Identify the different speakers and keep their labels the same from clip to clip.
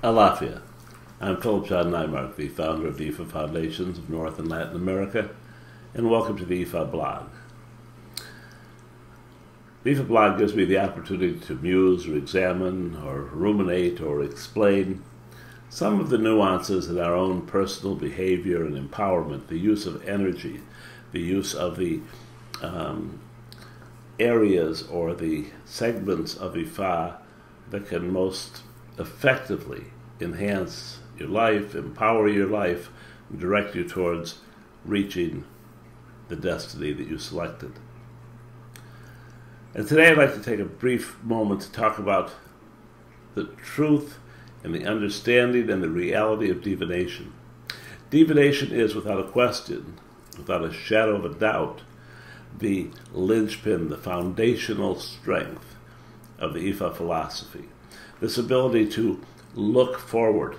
Speaker 1: Alafia. I'm Philip John Nymark, the founder of the IFA Foundations of North and Latin America, and welcome to the IFA blog. The IFA blog gives me the opportunity to muse or examine or ruminate or explain some of the nuances in our own personal behavior and empowerment, the use of energy, the use of the areas or the segments of IFA that can most effectively enhance your life, empower your life, and direct you towards reaching the destiny that you selected. And today I'd like to take a brief moment to talk about the truth and the understanding and the reality of divination. Divination is, without a question, without a shadow of a doubt, the linchpin, the foundational strength of the IFA philosophy. This ability to look forward,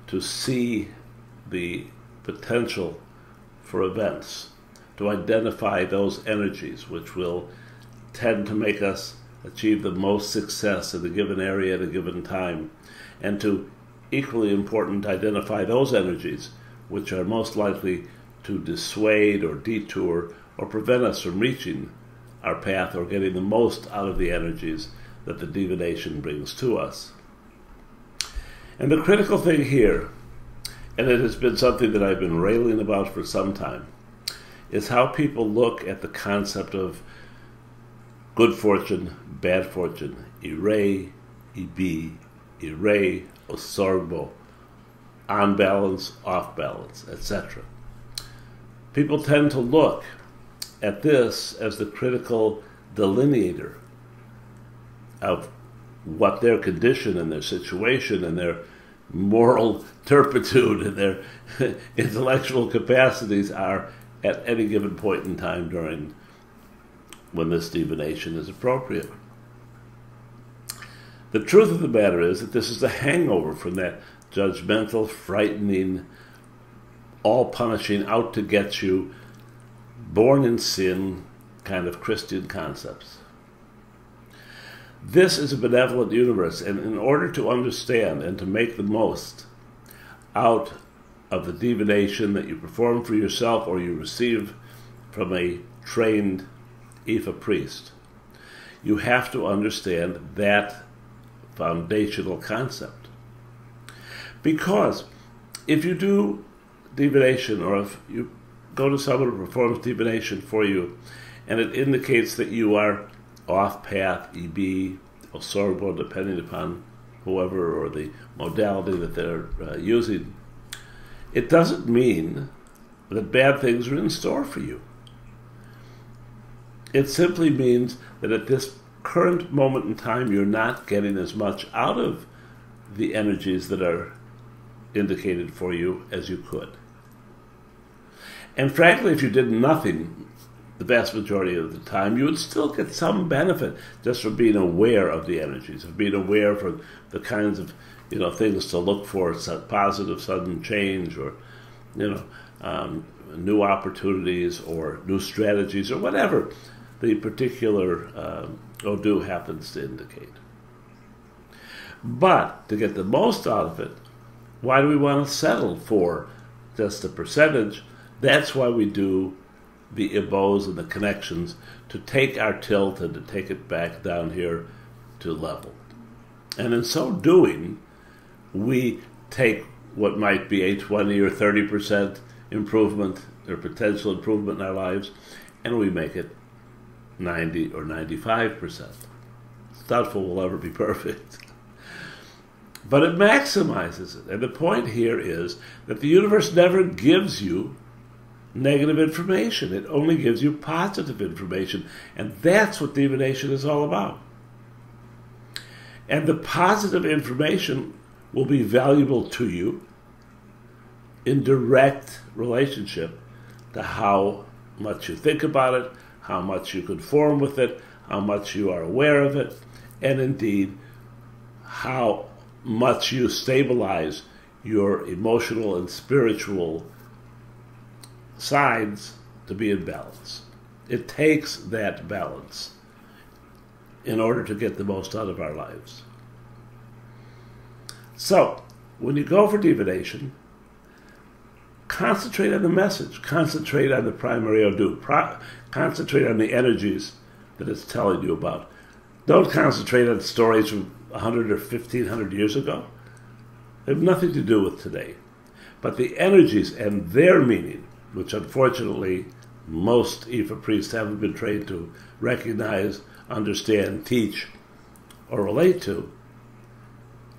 Speaker 1: to see the potential for events, to identify those energies which will tend to make us achieve the most success in a given area at a given time, and to, equally important, identify those energies which are most likely to dissuade or detour or prevent us from reaching our path or getting the most out of the energies that the divination brings to us. And the critical thing here, and it has been something that I've been railing about for some time, is how people look at the concept of good fortune, bad fortune, ire, ibi, ire, osorbo, on balance, off balance, etc. People tend to look at this as the critical delineator of what their condition and their situation and their moral turpitude and their intellectual capacities are at any given point in time during when this divination is appropriate. The truth of the matter is that this is a hangover from that judgmental, frightening, all-punishing, out-to-get-you, born-in-sin kind of Christian concepts. This is a benevolent universe, and in order to understand and to make the most out of the divination that you perform for yourself or you receive from a trained IFA priest, you have to understand that foundational concept. Because if you do divination, or if you go to someone who performs divination for you, and it indicates that you are off path, EB, or sorbo, depending upon whoever or the modality that they're using, it doesn't mean that bad things are in store for you. It simply means that at this current moment in time, you're not getting as much out of the energies that are indicated for you as you could. And frankly, if you did nothing the vast majority of the time, you would still get some benefit just from being aware of the energies, of being aware for the kinds of things to look for, positive sudden change, or new opportunities or new strategies or whatever the particular Odu happens to indicate. But to get the most out of it, why do we want to settle for just a percentage? That's why we do the ibos and the connections, to take our tilt and to take it back down here to level. And in so doing, we take what might be a 20 or 30% improvement or potential improvement in our lives, and we make it 90 or 95%. It's doubtful we'll ever be perfect. But it maximizes it. And the point here is that the universe never gives you negative information. It only gives you positive information. And that's what divination is all about. And the positive information will be valuable to you in direct relationship to how much you think about it, how much you conform with it, how much you are aware of it, and indeed how much you stabilize your emotional and spiritual sides to be in balance. It takes that balance in order to get the most out of our lives. So, when you go for divination, concentrate on the message. Concentrate on the primary Odu. Concentrate on the energies that it's telling you about. Don't concentrate on stories from 100 or 1,500 years ago. They have nothing to do with today. But the energies and their meaning, which unfortunately most Ifa priests haven't been trained to recognize, understand, teach, or relate to,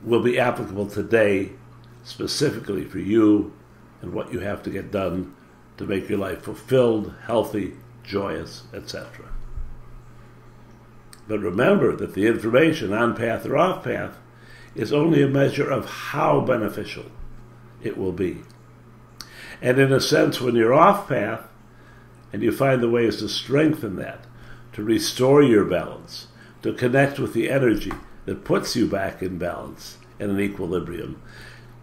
Speaker 1: will be applicable today specifically for you and what you have to get done to make your life fulfilled, healthy, joyous, etc. But remember that the information on path or off path is only a measure of how beneficial it will be. And in a sense, when you're off path and you find the ways to strengthen that, to restore your balance, to connect with the energy that puts you back in balance and in equilibrium,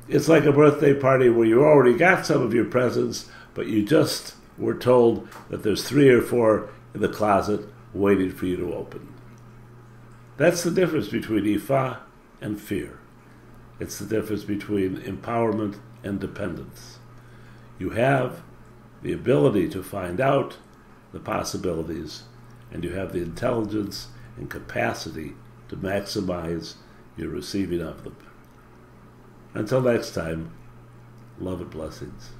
Speaker 1: it's like a birthday party where you already got some of your presents, but you just were told that there's 3 or 4 in the closet waiting for you to open. That's the difference between Ifa and fear. It's the difference between empowerment and dependence. You have the ability to find out the possibilities, and you have the intelligence and capacity to maximize your receiving of them. Until next time, love and blessings.